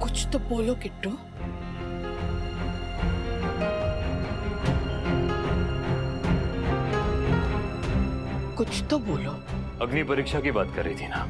कुछ तो बोलो किट्टू। कुछ तो बोलो। अग्नि परीक्षा की बात कर रही थी ना,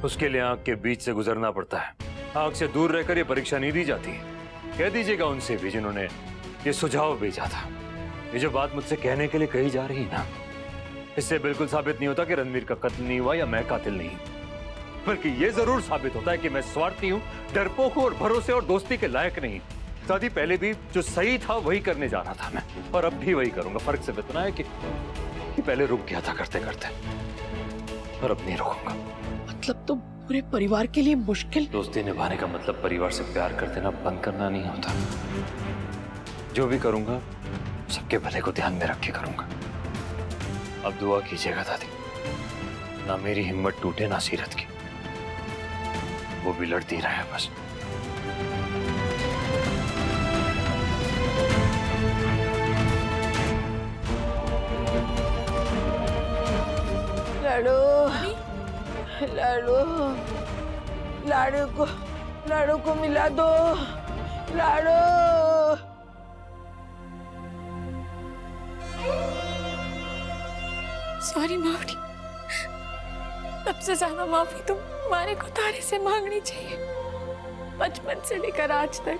उसके लिए आंख के बीच से गुजरना पड़ता है। आंख से दूर रहकर ये परीक्षा नहीं दी जाती। कह दीजिएगा उनसे भी जिन्होंने ये सुझाव भेजा था। ये जो बात मुझसे कहने के लिए कही जा रही है ना, इससे बिल्कुल साबित नहीं होता कि रणवीर का कत्ल नहीं हुआ या मैं कातिल नहीं, बल्कि ये जरूर साबित होता है कि मैं स्वार्थी हूँ, डरपोक हूँ और भरोसे और दोस्ती के लायक नहीं। शादी पहले भी जो सही था वही करने जा रहा था मैं, और अब भी वही करूंगा। फर्क सिर्फ इतना है कि पहले रुक गया था करते करते, और अब नहीं रुकूंगा। मतलब तो पूरे परिवार के लिए मुश्किल। दोस्ती निभाने का मतलब परिवार से प्यार कर देना बंद करना नहीं होता। जो भी करूंगा सबके भले को ध्यान में रख के करूंगा। अब दुआ कीजिएगा दादी, ना मेरी हिम्मत टूटे ना सीरत की, वो भी लड़ती रहे बस। लाडू को मिला दो। लाडू। सॉरी मावड़ी, सबसे ज्यादा माफी तो मारे को तारे से मांगनी चाहिए। बचपन से लेकर आज तक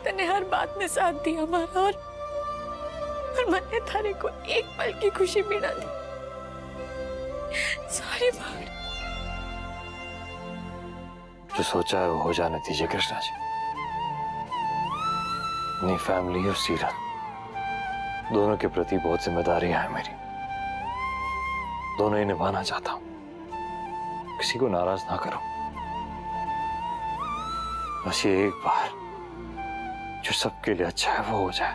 तने हर बात में साथ दिया हमारा, और मैंने तारे को एक पल की खुशी भी ना दी। सॉरी मावड़ी। जो सोचा है वो हो जाने दीजिए कृष्णा जी। अपनी फैमिली और सीरत दोनों के प्रति बहुत जिम्मेदारियां हैं मेरी, दोनों ही निभाना चाहता हूं। किसी को नाराज ना करो। बस ये एक बार जो सबके लिए अच्छा है वो हो जाए।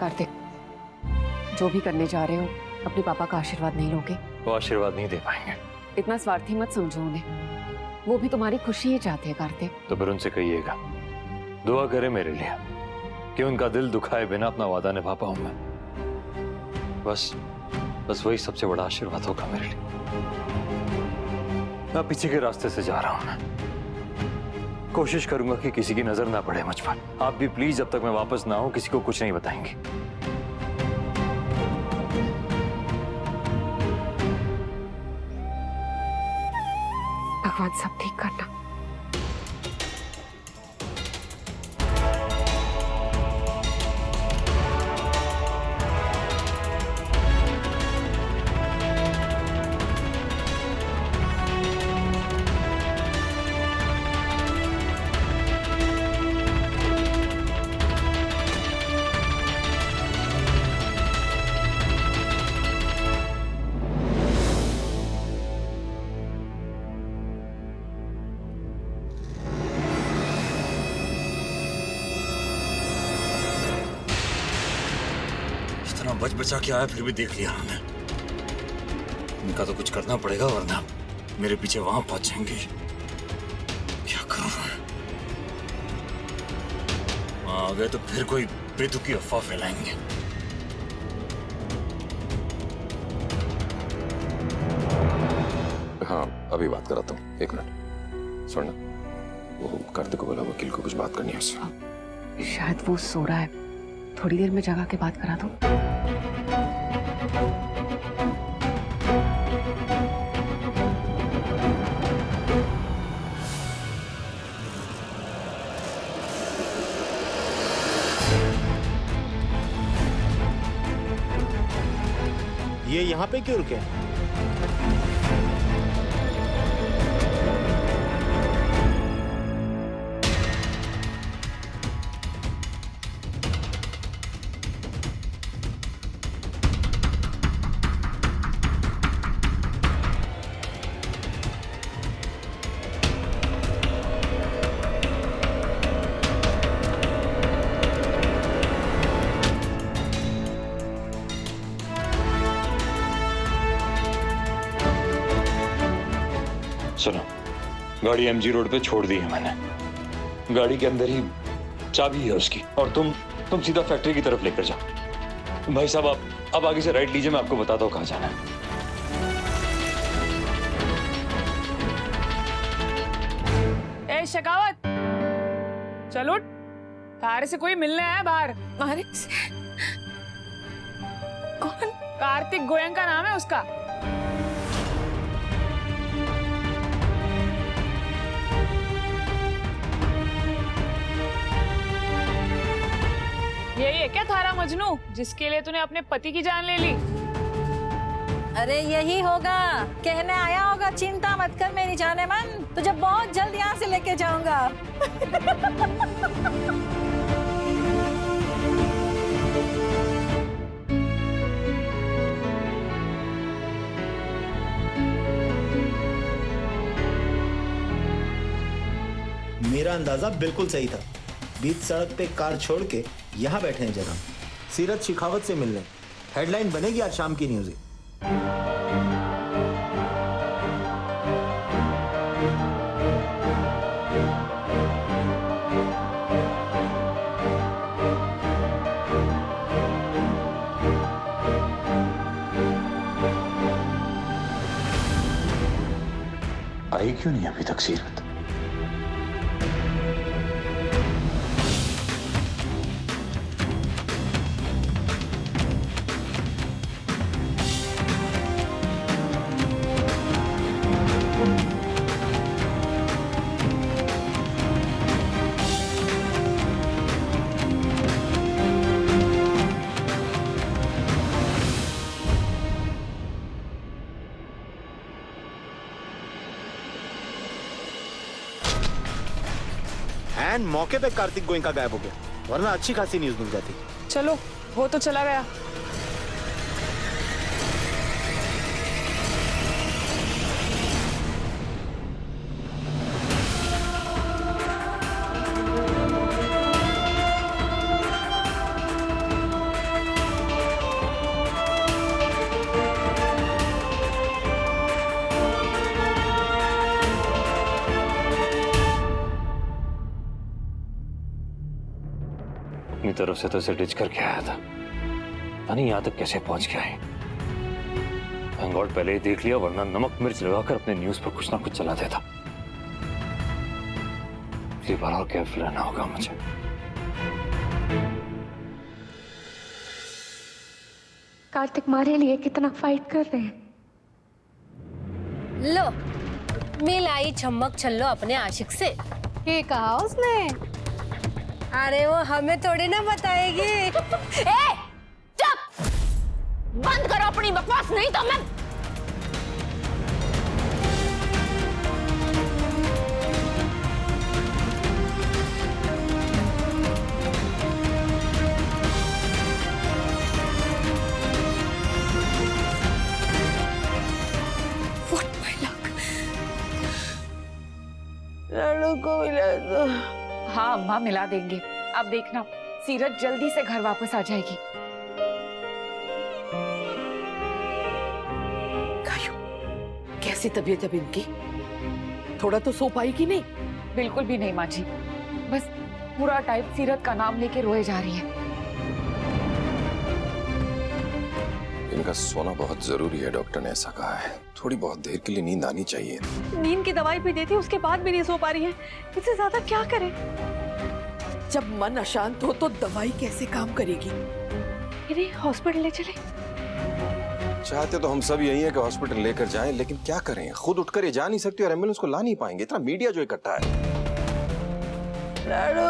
कार्तिक, जो भी करने जा रहे हो अपने पापा का आशीर्वाद नहीं लोगे? वो आशीर्वाद नहीं दे पाएंगे। इतना स्वार्थी मत समझो उन्हें, वो भी तुम्हारी खुशी ही चाहते हैं कार्तिक। तो फिर उनसे कहिएगा दुआ करे मेरे लिए कि उनका दिल दुखाए बिना अपना वादा निभा पाऊं मैं। बस वही सबसे बड़ा आशीर्वाद होगा मेरे लिए। मैं पीछे के रास्ते से जा रहा हूं मैं। कोशिश करूंगा कि किसी की नजर ना पड़े मुझ पर। आप भी प्लीज जब तक मैं वापस ना आऊं किसी को कुछ नहीं बताएंगे। भगवान सब ठीक करना। इतना बच बचा के आया फिर भी देख लिया हमने। इनका तो कुछ करना पड़ेगा वरना मेरे पीछे वहां पहुंच जाएंगे। क्या करूं मैं? वहां आ गए तो फिर कोई बेतुकी अफवाह फैलाएंगे। हाँ अभी बात कराता हूँ, एक मिनट। सुनना, वो कार्तिक को बोला वकील को कुछ बात करनी है उससे। शायद वो सो रहा है, थोड़ी देर में जगा के बात करा दो। ये यहाँ पे क्यों रुके? सुनो, गाड़ी एमजी रोड पे छोड़ दी है मैंने। गाड़ी के अंदर ही चाबी है उसकी, और तुम सीधा फैक्ट्री की तरफ लेकर जाओ। भाई साहब आप आगे से राइट लीजिए, मैं आपको बताता हूँ कहाँ जाना है। ए शेखावत, चल उठ, तारे से कोई मिलने आया बाहर। मारे से कौन? कार्तिक गोयंका नाम है उसका। यही है क्या थारा मजनू जिसके लिए तूने अपने पति की जान ले ली? अरे यही होगा, कहने आया होगा चिंता मत कर मेरी जाने मन, तुझे बहुत जल्द यहाँ से लेके जाऊंगा। मेरा अंदाजा बिल्कुल सही था। बीच सड़क पे कार छोड़ के यहाँ बैठे हैं जनाब, सीरत शेखावत से मिलने। हेडलाइन बनेगी आज शाम की न्यूज़। आई क्यों नहीं अभी तक सीरत? एंड मौके पे कार्तिक गोयंका गायब हो गया, वरना अच्छी खासी न्यूज़ मिल जाती। चलो, वो तो चला गया। अपनी तरफ से तो इसे डिच करके आया था, पता नहीं यहाँ तक कैसे पहुंच गया है। थैंक गॉड पहले ही देख लिया, वरना नमक मिर्च लगाकर अपने न्यूज पर कुछ ना कुछ चला देता। इसी बार और केयरफुल रहना होगा मुझे। कार्तिक हमारे लिए कितना फाइट कर रहे हैं। लो, मिल आई छम्मक छल्लो अपने आशिक से। ये कहा उसने? अरे वो हमें थोड़ी ना बताएगी। ए, चुप! बंद करो अपनी बकवास, नहीं तो मैं What my luck? लाडू को मिला दो। हाँ अम्मा, मिला देंगे। अब देखना, सीरत जल्दी से घर वापस आ जाएगी। कायू, कैसी तबीयत है इनकी? थोड़ा तो सो पाएगी नहीं? बिल्कुल भी नहीं माँ जी, बस पूरा टाइम सीरत का नाम लेके रोए जा रही है। इनका सोना बहुत जरूरी है, डॉक्टर ने ऐसा कहा है। थोड़ी बहुत देर के लिए नींद आनी चाहिए। नींद की दवाई भी देती, उसके बाद भी नहीं सो पा रही है। इससे ज्यादा क्या करे? जब मन अशांत हो तो दवाई कैसे काम करेगी? इन्हें हॉस्पिटल ले चले। चाहते तो हम सब यही है कि हॉस्पिटल लेकर जाएं, लेकिन क्या करें, खुद उठकर ये जा नहीं सकती और एम्बुलेंस को ला नहीं पाएंगे। इतना मीडिया जो इकट्ठा है। लाडू,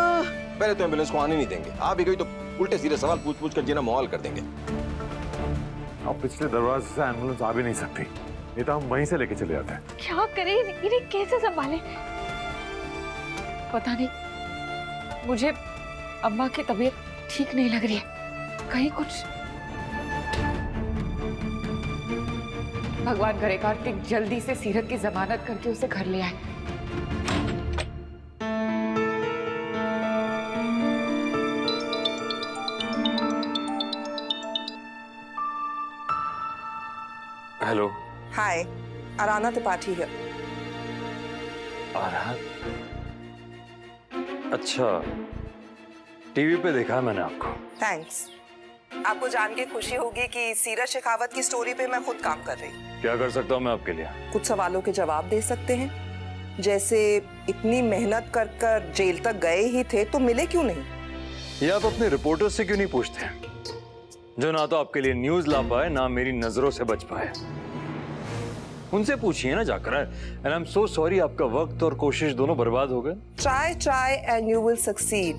पहले तो एम्बुलेंस को आने नहीं देंगे, आ भी गई तो उल्टे सीधे सवाल पूछ पूछ कर जीना मुहाल कर देंगे। अब पिछले दरवाजे से एम्बुलेंस आ भी नहीं सकती, नहीं तो हम वहीं से लेके चले जाते हैं। क्या करें, इन्हें कैसे संभाले? पता नहीं, मुझे अम्मा की तबीयत ठीक नहीं लग रही है। कहीं कुछ, भगवान करे कार्तिक जल्दी से सीरत की जमानत करके उसे घर ले आए। हेलो। हाय, आराना त्रिपाठी है। आरान? अच्छा, टीवी पे देखा है मैंने आपको। थैंक्स। आपको जान के खुशी होगी कि सीरत शेखावत की स्टोरी पे मैं खुद काम कर रही हूँ। क्या कर सकता हूँ मैं आपके लिए? कुछ सवालों के जवाब दे सकते हैं? जैसे इतनी मेहनत कर कर जेल तक गए ही थे तो मिले क्यों नहीं? ये आप अपने रिपोर्टर से क्यों नहीं पूछते, जो ना तो आपके लिए न्यूज ला पाए ना मेरी नजरों से बच पाए? उनसे पूछिए ना जाकर। And I am so sorry, आपका वक्त और कोशिश दोनों बर्बाद हो गए। Try and you will succeed,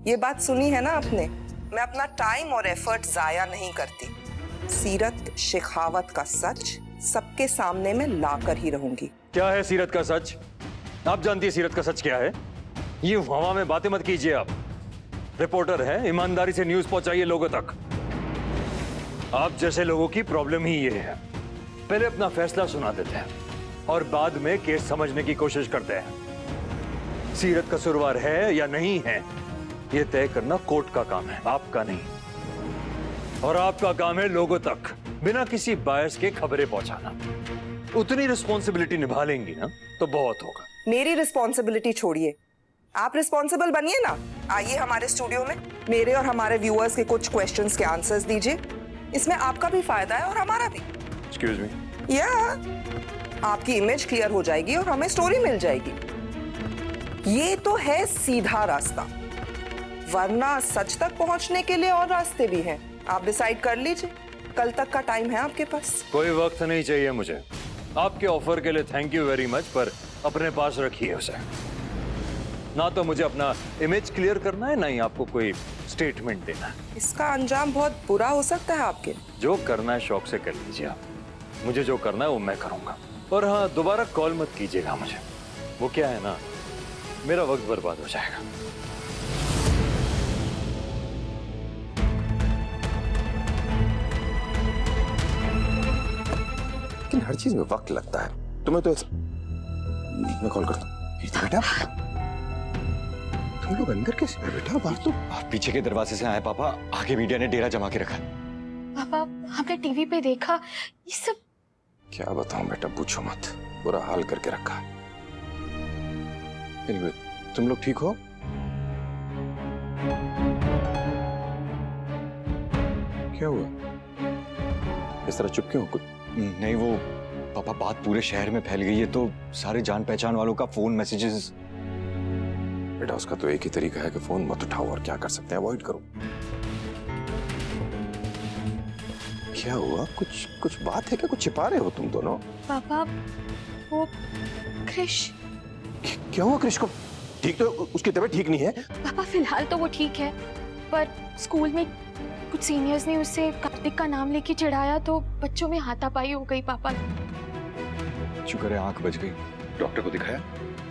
ये बात सुनी है ना आपने? मैं अपना टाइम और एफर्ट जाया नहीं करती। सीरत शेखावत का सच सबके सामने मैं लाकर ही रहूंगी। क्या है सीरत का सच? आप जानती है सीरत का सच क्या है? ये हवा में बातें मत कीजिए। आप रिपोर्टर हैं, ईमानदारी से न्यूज पहुंचाइए लोगों तक। आप जैसे लोगों की प्रॉब्लम ही ये है, पहले अपना फैसला सुना देते हैं और बाद में केस समझने की कोशिश करते हैं। सीरत कसूरवार है या नहीं है, ये तय करना कोर्ट का काम है, आपका नहीं। और आपका काम है लोगों तक बिना किसी बायस के खबरें पहुंचाना। उतनी रिस्पॉन्सिबिलिटी निभा लेंगी ना तो बहुत होगा। मेरी रिस्पॉन्सिबिलिटी छोड़िए, आप रिस्पॉन्सिबल बनिए ना। आइए हमारे स्टूडियो में, मेरे और हमारे व्यूअर्स के कुछ क्वेश्चंस के आंसर्स दीजिए। इसमें आपका भी फायदा है और हमारा भी। Excuse me. या आपकी इमेज क्लियर हो जाएगी और हमें स्टोरी मिल जाएगी। ये तो है सीधा रास्ता, वरना सच तक पहुंचने के लिए और रास्ते भी हैं। आप डिसाइड कर लीजिए, कल तक का टाइम है आपके पास। कोई वक्त नहीं चाहिए मुझे। आपके ऑफर के लिए थैंक यू वेरी मच, पर अपने पास रखिए उसे। ना तो मुझे अपना इमेज क्लियर करना है, ना ही आपको कोई स्टेटमेंट देना है। इसका अंजाम बहुत बुरा हो सकता है आपके। जो करना है शौक से कर लीजिए आप। मुझे जो करना है वो मैं करूंगा। और हाँ, दोबारा कॉल मत कीजिएगा मुझे। वो क्या है ना, मेरा वक्त बर्बाद हो जाएगा। लेकिन हर चीज में वक्त लगता है। तुम्हें तो मैं कॉल करता हूँ। बेटा तुम लोग अंदर कैसे हैं बेटा? बाहर तो पीछे के दरवाजे से आए पापा, आगे मीडिया ने डेरा जमा के रखा। पापा हमने टीवी पे देखा ये सब। क्या बताऊं बेटा, पूछो मत, बुरा हाल करके रखा है। Anyway, तुम लोग ठीक हो? क्या हुआ? इस तरह चुप क्यों हो? कुछ नहीं, वो पापा बात पूरे शहर में फैल गई है, तो सारे जान पहचान वालों का फोन मैसेजेस। बेटा उसका तो एक ही तरीका है कि फोन मत उठाओ, और क्या कर सकते हैं, अवॉइड करो। क्या हुआ? कुछ बात है क्या? कुछ छिपा रहे हो तुम दोनों? पापा वो क्रिश। क्या हुआ क्रिश को? ठीक तो, उसकी तबीयत ठीक नहीं है? पापा फिलहाल तो वो ठीक है, पर स्कूल में कुछ सीनियर्स ने उससे कार्तिक का नाम लेके चिढ़ाया तो बच्चों में हाथापाई हो गई पापा। शुक्र है आंख बच गई। डॉक्टर को दिखाया?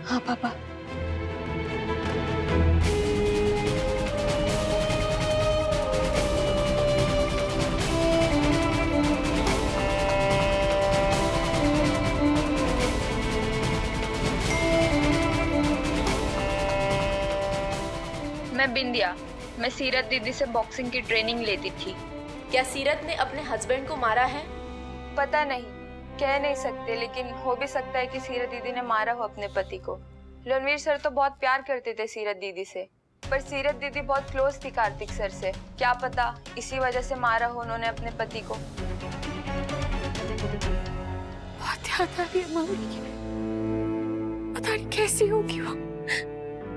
हाँ पापा। मैं बिंदिया, मैं सीरत दीदी से बॉक्सिंग की ट्रेनिंग लेती थी। क्या सीरत ने अपने हस्बैंड को मारा है? पता नहीं, कह नहीं सकते, लेकिन हो भी सकता है कि सीरत दीदी ने मारा हो अपने पति को। रणवीर सर तो बहुत प्यार करते थे सीरत दीदी से, पर सीरत दीदी बहुत क्लोज थी कार्तिक सर से। क्या पता इसी वजह से मारा हो उन्होंने अपने पति को। बहुत याद आ रही है मम्मी की। पता नहीं कैसी होगी वो।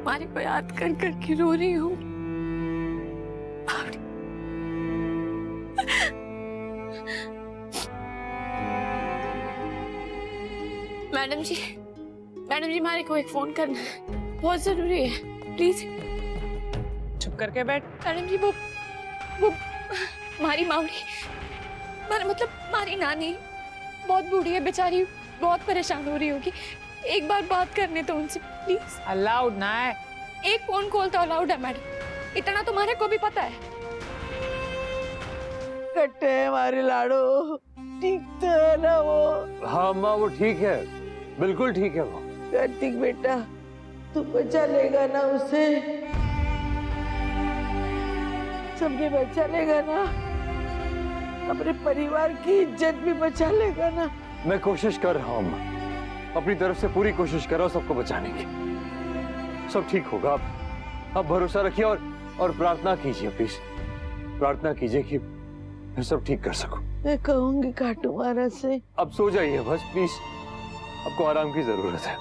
मारी को याद कर करके रो रही हूँ। मैडम जी मारे को एक फोन करना है, बहुत जरूरी है, प्लीज। चुप करके बैठ। मैडम जी वो मारी मावड़ी, मतलब मारी नानी बहुत बूढ़ी है बेचारी, बहुत परेशान हो रही होगी। एक बार बात करने तो उनसे प्लीज। अलाउड ना है। एक फोन कॉल तो अलाउड है मैडम, इतना तुम्हारे को भी पता है। कट्टे हमारे लाडो, ठीक तो है ना वो? हाँ माँ वो ठीक है, बिल्कुल ठीक है वो। कार्तिक बेटा तू बचा लेगा ना उसे? सबके बचा लेगा ना? अपने परिवार की इज्जत भी बचा लेगा ना? मैं कोशिश कर रहा हूँ, अपनी तरफ से पूरी कोशिश कर रहा हूँ सबको बचाने की। सब ठीक होगा, आप भरोसा रखिए और प्रार्थना कीजिए, प्लीज प्रार्थना कीजिए कि मैं सब ठीक कर सकूं। मैं कहूंगी काटू महाराज से। अब सो जाइए बस प्लीज, आपको आराम की जरूरत है।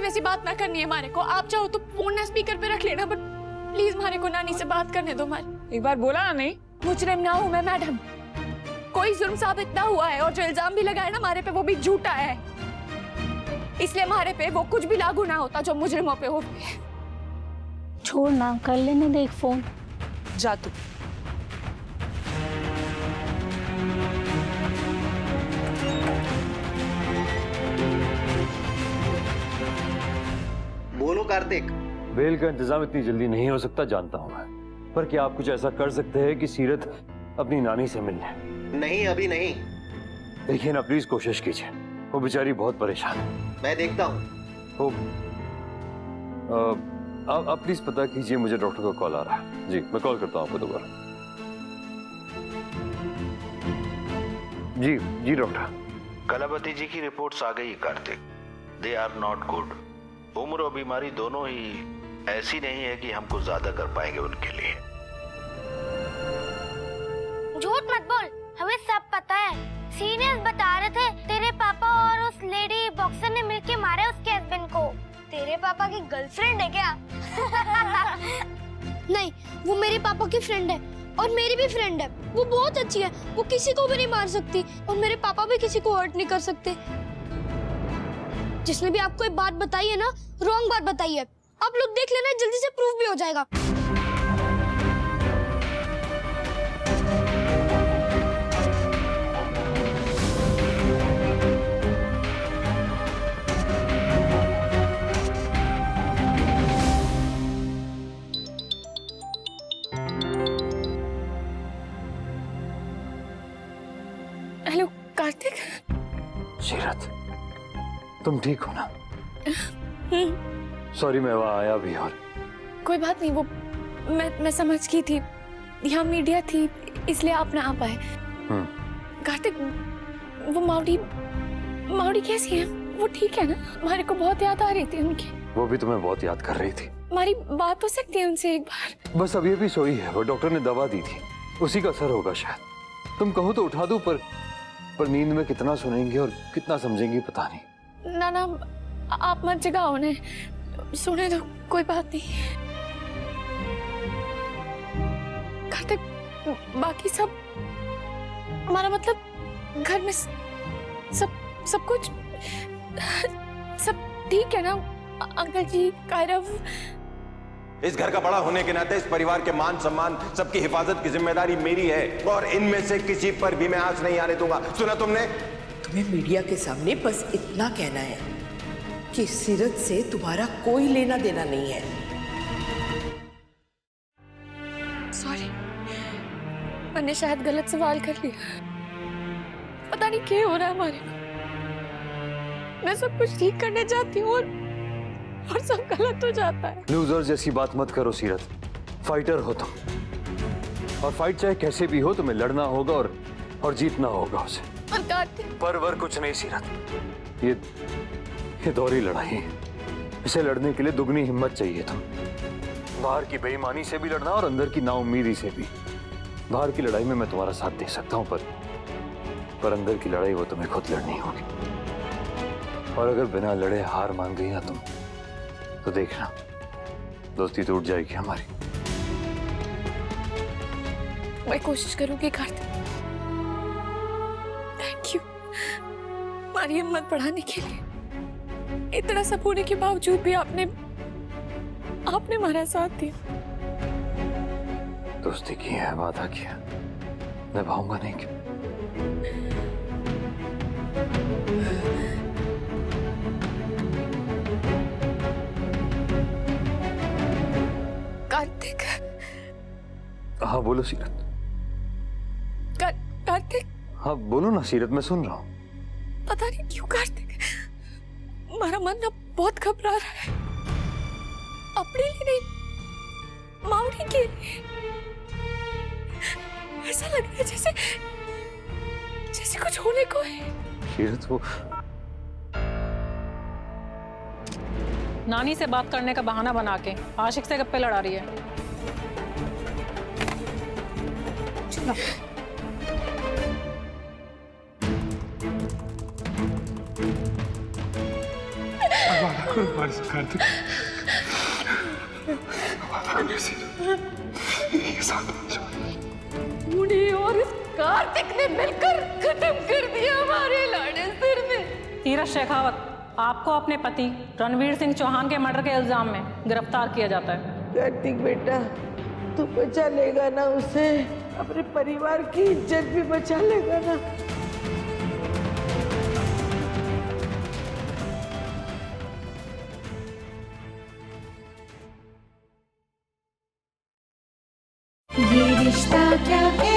वैसी बात ना करनी है मारे को। आप चाहो तो फोन ना स्पीकर पे रख लेना, बट प्लीज मारे को नानी से बात करने दो। मारे एक बार बोला ना नहीं। मुजरिम ना हूं मैं मैडम, कोई जुर्म साबित ना हुआ है और जो इल्जाम भी लगाया ना मारे पे वो भी झूठा है, इसलिए मारे पे वो कुछ भी लागू ना होता जो मुजरिमों पे हो। छोड़ ना, कर लेने दे एक फोन। जा तू। बोलो कार्तिक। बेल का इंतजाम इतनी जल्दी नहीं हो सकता जानता हूं मैं, पर क्या आप कुछ ऐसा कर सकते हैं कि सीरत अपनी नानी से मिल ले? नहीं, अभी नहीं। देखिए ना, प्लीज कोशिश कीजिए, वो बेचारी बहुत परेशान है। मैं देखता हूँ। आप प्लीज पता कीजिए, मुझे डॉक्टर का कॉल आ रहा है। जी मैं कॉल करता हूँ आपको दोबारा। जी जी डॉक्टर। कलावती जी की रिपोर्ट्स आ गई Kartik. They are not good. उम्र और बीमारी दोनों ही ऐसी नहीं है कि हम कुछ ज्यादा कर पाएंगे उनके लिए। झूठ मत बोल, हमें सब पता है। सीनियर्स बता रहे थे तेरे पापा और उस लेडी बॉक्सर ने मिलके मारे उसके हस्बैंड को। तेरे पापा की गर्लफ्रेंड है क्या? नहीं, वो मेरे पापा की फ्रेंड है और मेरी भी फ्रेंड है। वो बहुत अच्छी है, वो किसी को भी नहीं मार सकती और मेरे पापा भी किसी को हर्ट नहीं कर सकते। जिसने भी आपको एक बात बताई है ना, रॉन्ग बात बताई है। आप लोग देख लेना, जल्दी से प्रूफ भी हो जाएगा। हेलो कार्तिक। सीरत तुम ठीक हो ना? सॉरी मैं वहां आया भी और कोई बात नहीं, वो मैं समझ गई थी, यहाँ मीडिया थी इसलिए आप ना आ पाए। कार्तिक वो माउडी कैसी है? वो ठीक है ना? हमारे को बहुत याद आ रही थी उनकी। वो भी तुम्हें बहुत याद कर रही थी। हमारी बात हो सकती है उनसे एक बार? बस अभी अभी सोई है, वो डॉक्टर ने दवा दी थी, उसी का असर होगा शायद। तुम कहो तो उठा दूं, पर नींद में कितना सुनेंगे और कितना समझेंगी पता नहीं। ना आप मत जगाओ उन्हें, सुने तो कोई बात नहीं। कार्तिक बाकी सब हमारा मतलब घर में सब कुछ सब ठीक है ना? अंकल जी, कायरव। इस घर का बड़ा होने के नाते इस परिवार के मान सम्मान सबकी हिफाजत की जिम्मेदारी मेरी है और इनमें से किसी पर भी मैं आंच नहीं आने दूंगा। सुना तुमने? तुम्हें मीडिया के सामने बस इतना कहना है कि सीरत से तुम्हारा कोई लेना देना नहीं है। सॉरी, मैंने शायद गलत सवाल कर लिया। पता नहीं क्या हो रहा है हमारे को। मैं सब कुछ ठीक करने जाती हूँ और सब गलत हो जाता है। लूजर जैसी बात मत करो सीरत, फाइटर हो तुम, और फाइट चाहे कैसे भी हो तुम्हें लड़ना होगा और जीतना होगा उसे। पर कुछ नहीं सीरत, ये दोहरी लड़ाई है। इसे लड़ने के लिए दुगनी हिम्मत चाहिए तुम। बाहर की बेईमानी से भी लड़ना और अंदर की नाउम्मीदी से भी। बाहर की लड़ाई में मैं तुम्हारा साथ दे सकता हूँ, पर अंदर की लड़ाई वो तुम्हें खुद लड़नी होगी। और अगर बिना लड़े हार मान गई ना तुम, तो देखना दोस्ती टूट जाएगी हमारी। मैं कोशिश करूंगी कार्तिक। थैंक यू हमारी हिम्मत बढ़ाने के लिए। इतना सब होने के बावजूद भी आपने हमारा साथ दिया। दोस्ती की है, वादा किया, निभाऊंगा नहीं कि कार्तिक। हाँ बोलो सीरत। कार्तिक। हाँ बोलो ना सीरत, मैं सुन रहा हूँ। पता नहीं क्यों कार्तिक, हमारा मन अब बहुत घबरा रहा है। अपने लिए नहीं, माउडी के लिए। ऐसा लग रहा है जैसे कुछ होने को है। सीरत वो नानी से बात करने का बहाना बना के आशिक से गप्पे लड़ा रही है। चलो। कुर्बानी से कार्तिक ये साथ मुड़ी और इस कार्तिक ने मिलकर खत्म कर दिया हमारे लाडे सिर में। तीरथ शेखावत, आपको अपने पति रणवीर सिंह चौहान के मर्डर के इल्जाम में गिरफ्तार किया जाता है। कार्तिक बेटा, तू बचा लेगा ना उसे? अपने परिवार की इज्जत भी बचा लेगा ना? ये रिश्ता क्या है